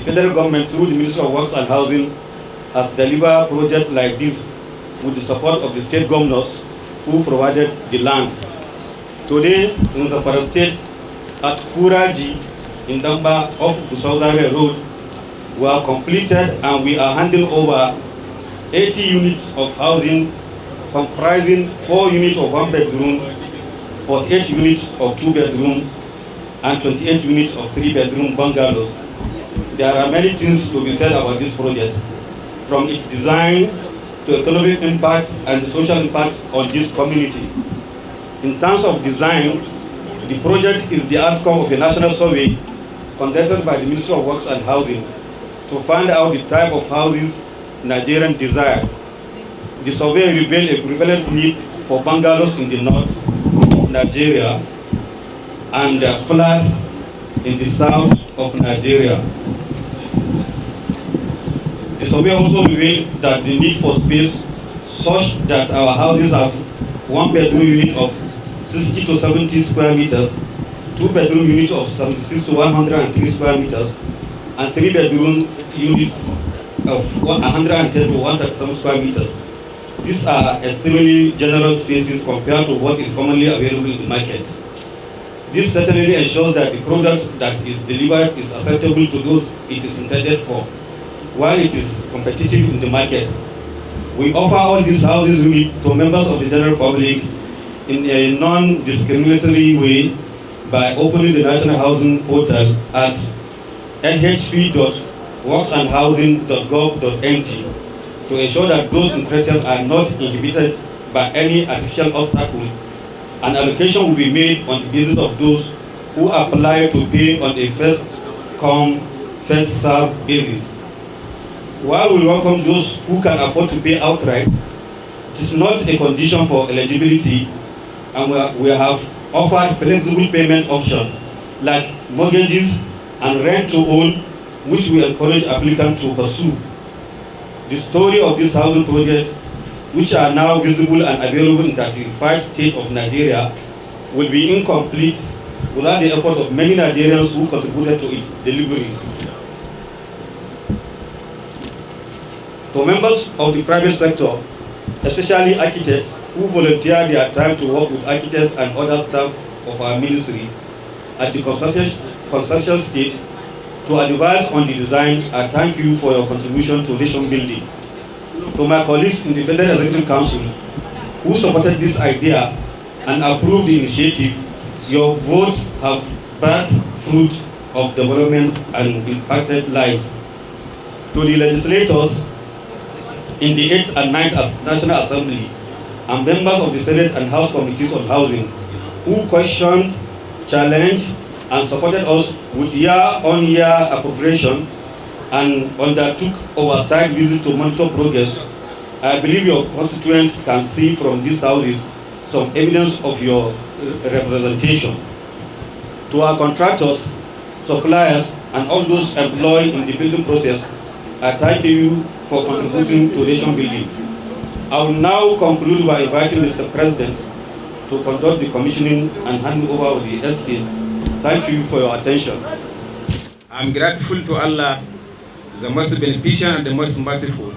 the federal government, through the Ministry of Works and Housing, has delivered projects like this with the support of the state governors who provided the land. Today, in Zamfara State, at Kuraji, in Damba, off Busaudare Road, we are completed and we are handing over 80 units of housing comprising 4 units of 1 bedroom, 48 units of 2 bedroom, and 28 units of 3 bedroom bungalows. There are many things to be said about this project, from its design to economic impact and the social impact on this community. In terms of design, the project is the outcome of a national survey conducted by the Ministry of Works and Housing to find out the type of houses Nigerians desire. The survey revealed a prevalent need for bungalows in the north of Nigeria and flats in the south of Nigeria. The survey also revealed that the need for space such that our houses have 1 bedroom unit of 60 to 70 square meters, 2 bedroom units of 76 to 103 square meters, and 3 bedroom units of 110 to 137 square meters. These are extremely generous spaces compared to what is commonly available in the market. This certainly ensures that the product that is delivered is acceptable to those it is intended for, while it is competitive in the market. We offer all these houses to members of the general public in a non-discriminatory way by opening the National Housing Portal at nhp.worksandhousing.gov.ng to ensure that those interested are not inhibited by any artificial obstacle. An allocation will be made on the basis of those who apply to pay on a first-come, first-served basis. While we welcome those who can afford to pay outright, it is not a condition for eligibility, and we have offered flexible payment options like mortgages and rent-to-own, which we encourage applicants to pursue. The story of this housing project, which are now visible and available in 35 states of Nigeria, will be incomplete without the effort of many Nigerians who contributed to its delivery. To members of the private sector, especially architects who volunteer their time to work with architects and other staff of our ministry at the conceptual stage to advise on the design, I thank you for your contribution to nation building. To my colleagues in the Federal Executive Council who supported this idea and approved the initiative, your votes have birthed fruit of development and impacted lives. To the legislators in the 8th and 9th National Assembly and members of the Senate and House Committees on Housing who questioned, challenged, and supported us with year-on-year appropriation and undertook oversight visits to monitor progress, I believe your constituents can see from these houses some evidence of your representation. To our contractors, suppliers, and all those employed in the building process, I thank you for contributing to nation building. I will now conclude by inviting Mr. President to conduct the commissioning and hand over the estate. Thank you for your attention. I'm grateful to Allah, the most beneficent and the most merciful,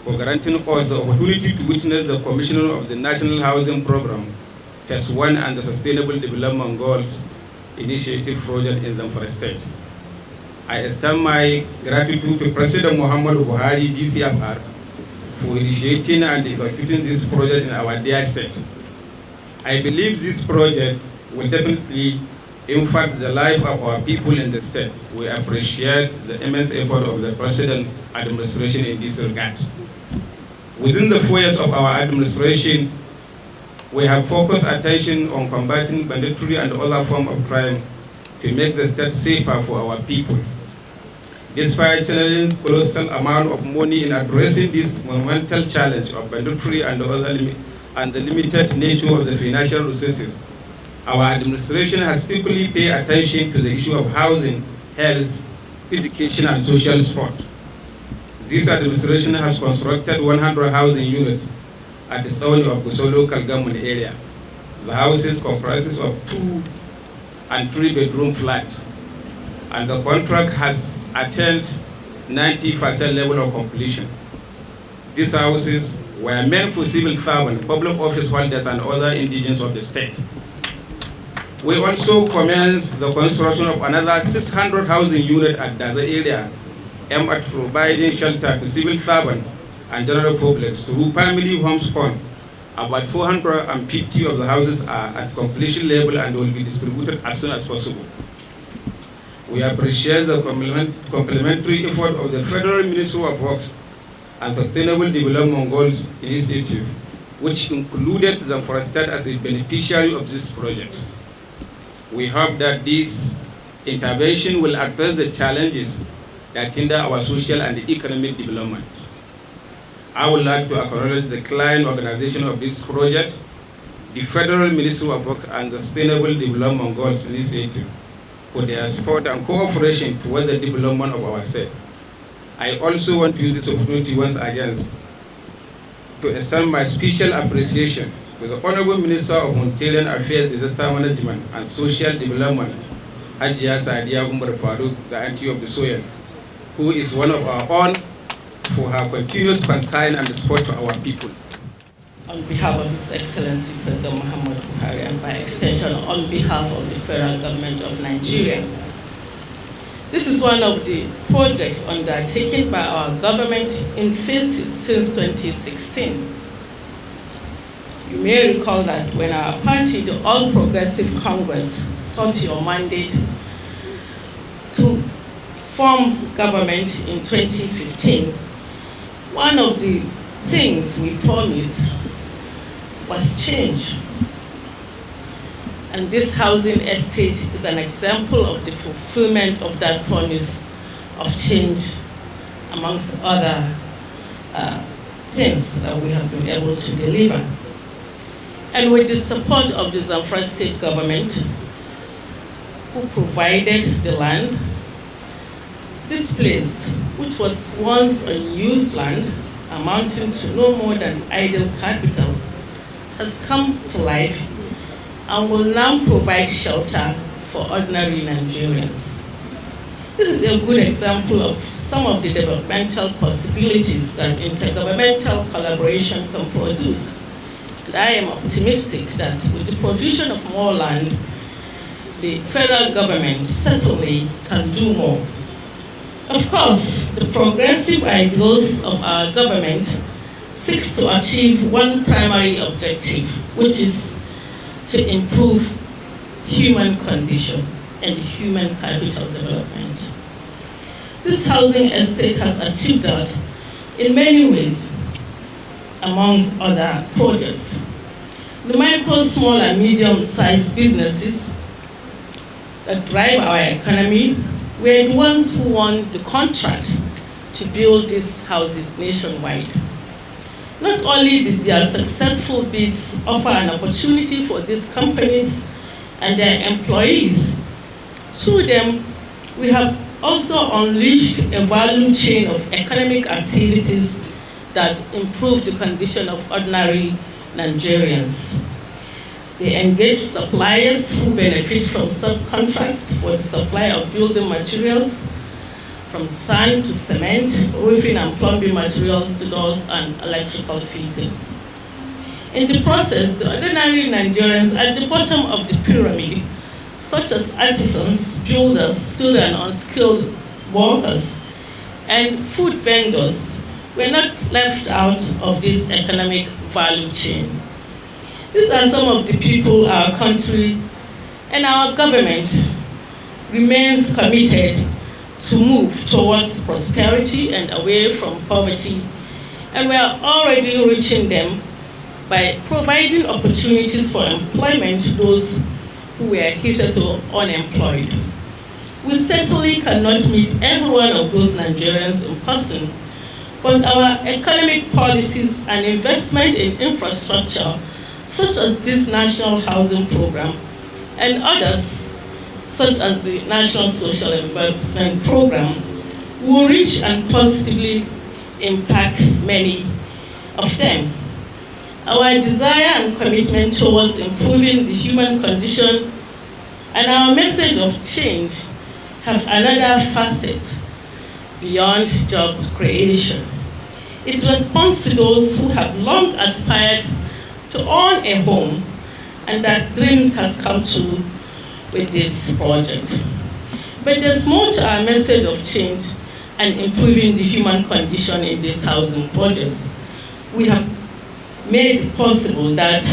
for granting us the opportunity to witness the commissioning of the National Housing Program, Phase 1 and the Sustainable Development Goals Initiative project in Zamfara State. I extend my gratitude to President Muhammad Buhari, GCFR, for initiating and executing this project in our dear state. I believe this project will definitely impact the life of our people in the state. We appreciate the immense effort of the President administration in this regard. Within the 4 years of our administration, we have focused attention on combating banditry and other forms of crime to make the state safer for our people. Despite channeling colossal amount of money in addressing this monumental challenge of banditry and the limited nature of the financial resources, our administration has equally paid attention to the issue of housing, health, education, and social support. This administration has constructed 100 housing units at the zone of Gusau local government area. The houses comprises of 2 and 3 bedroom flats, and the contract has attained 90% level of completion. These houses were meant for civil servants, public office holders, and other indigents of the state. We also commenced the construction of another 600 housing units at the area, aimed at providing shelter to civil servants and general public through family homes fund. About 450 of the houses are at completion level and will be distributed as soon as possible. We appreciate the complementary effort of the Federal Ministry of Works and Sustainable Development Goals Initiative, which included Zamfara State as a beneficiary of this project. We hope that this intervention will address the challenges that hinder our social and economic development. I would like to acknowledge the client organization of this project, the Federal Ministry of Works and Sustainable Development Goals Initiative, for their support and cooperation towards the development of our state. I also want to use this opportunity once again to extend my special appreciation to the Honorable Minister of Humanitarian Affairs, Disaster Management and Social Development, Hajiya Sadiya Umar Farooq, the auntie of the soil, who is one of our own, for her continuous concern and support to our people. On behalf of His Excellency President Muhammad Buhari and by extension on behalf of the federal government of Nigeria, this is one of the projects undertaken by our government in phases since 2016. You may recall that when our party, the All Progressive Congress, sought your mandate to form government in 2015, one of the things we promised was change. And this housing estate is an example of the fulfillment of that promise of change, amongst other things that we have been able to deliver. And with the support of the Zamfara state government, who provided the land, this place, which was once unused land, amounting to no more than idle capital, has come to life and will now provide shelter for ordinary Nigerians. This is a good example of some of the developmental possibilities that intergovernmental collaboration can produce. And I am optimistic that with the provision of more land, the federal government certainly can do more. Of course, the progressive ideals of our government seeks to achieve one primary objective, which is to improve human condition and human capital development. This housing estate has achieved that in many ways, amongst other projects. The micro, small, and medium-sized businesses that drive our economy were the ones who won the contract to build these houses nationwide. Not only did their successful bids offer an opportunity for these companies and their employees, through them, we have also unleashed a value chain of economic activities that improve the condition of ordinary Nigerians. They engage suppliers who benefit from subcontracts for the supply of building materials, from sand to cement, roofing and plumbing materials to doors and electrical fittings. In the process, the ordinary Nigerians at the bottom of the pyramid, such as artisans, builders, skilled and unskilled workers, and food vendors, were not left out of this economic value chain. These are some of the people our country and our government remains committed to move towards prosperity and away from poverty, and we are already reaching them by providing opportunities for employment to those who were hitherto unemployed. We certainly cannot meet every one of those Nigerians in person, but our economic policies and investment in infrastructure, such as this National Housing Program and others, such as the National Social Investment Program, will reach and positively impact many of them. Our desire and commitment towards improving the human condition and our message of change have another facet beyond job creation. It responds to those who have long aspired to own a home, and that dreams has come true with this project. But there's more to our message of change and improving the human condition in these housing projects. We have made possible that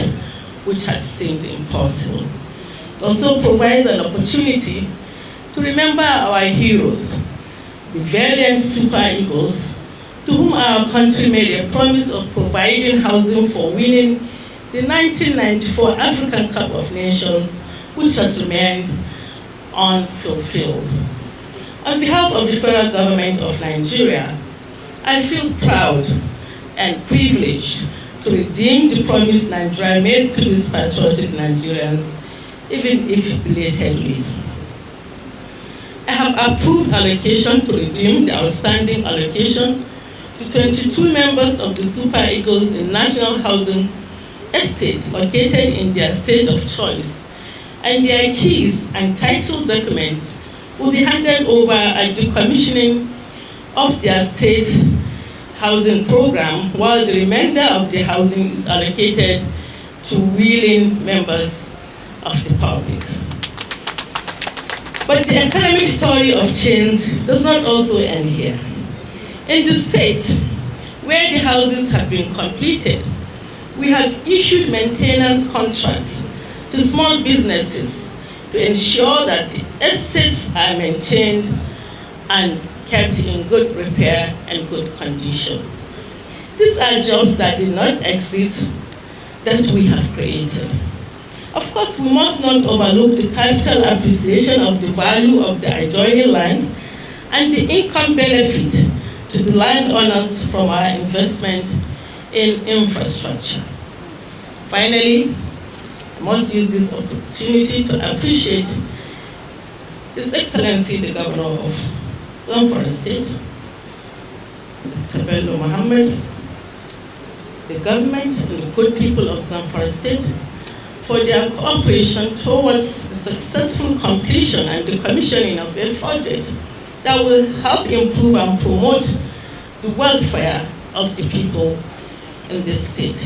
which had seemed impossible. It also provides an opportunity to remember our heroes, the valiant super eagles, to whom our country made a promise of providing housing for winning the 1994 African Cup of Nations, which has remained unfulfilled. On behalf of the federal government of Nigeria, I feel proud and privileged to redeem the promise Nigeria made to these patriotic Nigerians, even if belatedly. I have approved allocation to redeem the outstanding allocation to 22 members of the Super Eagles in National Housing Estate located in their state of choice, and their keys and title documents will be handed over at the commissioning of their state housing program, while the remainder of the housing is allocated to willing members of the public. But the economic story of change does not also end here. In the states where the houses have been completed, we have issued maintenance contracts to small businesses to ensure that the estates are maintained and kept in good repair and good condition. These are jobs that did not exist that we have created. Of course, we must not overlook the capital appreciation of the value of the adjoining land and the income benefit to the landowners from our investment in infrastructure. Finally, I must use this opportunity to appreciate His Excellency the Governor of Zamfara State, Tabello Mohammed, the government and the good people of Zamfara State for their cooperation towards the successful completion and the commissioning of a project that will help improve and promote the welfare of the people in this state.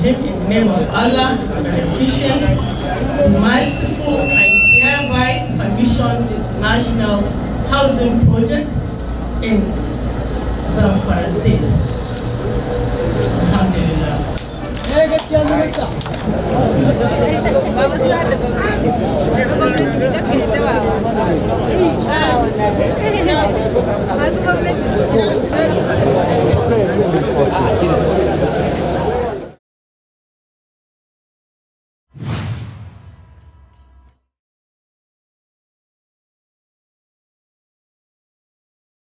In the name of Allah, the efficient, merciful, I hereby commission this national housing project in Zamfara State. Alhamdulillah. Masu gwamnati